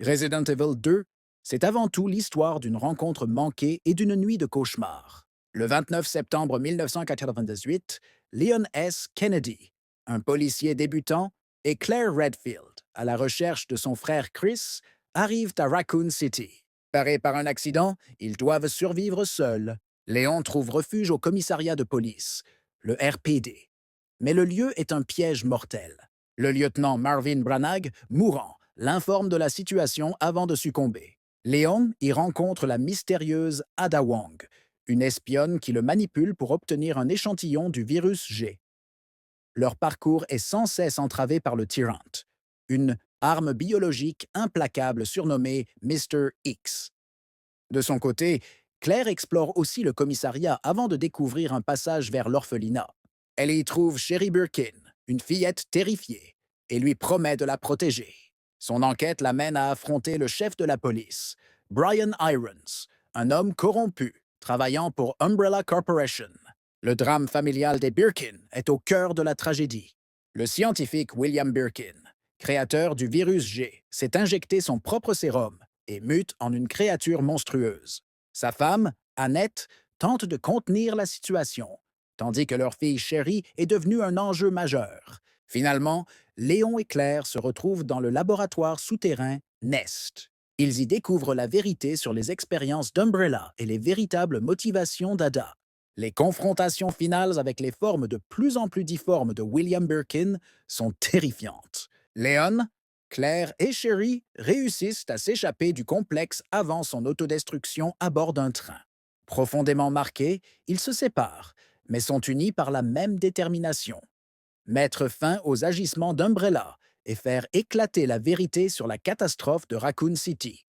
Resident Evil 2, c'est avant tout l'histoire d'une rencontre manquée et d'une nuit de cauchemar. Le 29 septembre 1998, Leon S. Kennedy, un policier débutant, et Claire Redfield, à la recherche de son frère Chris, arrivent à Raccoon City. Parés par un accident, ils doivent survivre seuls. Léon trouve refuge au commissariat de police, le RPD. Mais le lieu est un piège mortel. Le lieutenant Marvin Branagh, mourant, l'informe de la situation avant de succomber. Léon y rencontre la mystérieuse Ada Wong, une espionne qui le manipule pour obtenir un échantillon du virus G. Leur parcours est sans cesse entravé par le Tyrant, une arme biologique implacable surnommée Mr. X. De son côté, Claire explore aussi le commissariat avant de découvrir un passage vers l'orphelinat. Elle y trouve Sherry Birkin, une fillette terrifiée, et lui promet de la protéger. Son enquête l'amène à affronter le chef de la police, Brian Irons, un homme corrompu, travaillant pour Umbrella Corporation. Le drame familial des Birkin est au cœur de la tragédie. Le scientifique William Birkin, créateur du virus G, s'est injecté son propre sérum et mute en une créature monstrueuse. Sa femme, Annette, tente de contenir la situation, tandis que leur fille Sherry est devenue un enjeu majeur. Finalement, Léon et Claire se retrouvent dans le laboratoire souterrain Nest. Ils y découvrent la vérité sur les expériences d'Umbrella et les véritables motivations d'Ada. Les confrontations finales avec les formes de plus en plus difformes de William Birkin sont terrifiantes. Léon, Claire et Sherry réussissent à s'échapper du complexe avant son autodestruction à bord d'un train. Profondément marqués, ils se séparent, mais sont unis par la même détermination. Mettre fin aux agissements d'Umbrella et faire éclater la vérité sur la catastrophe de Raccoon City.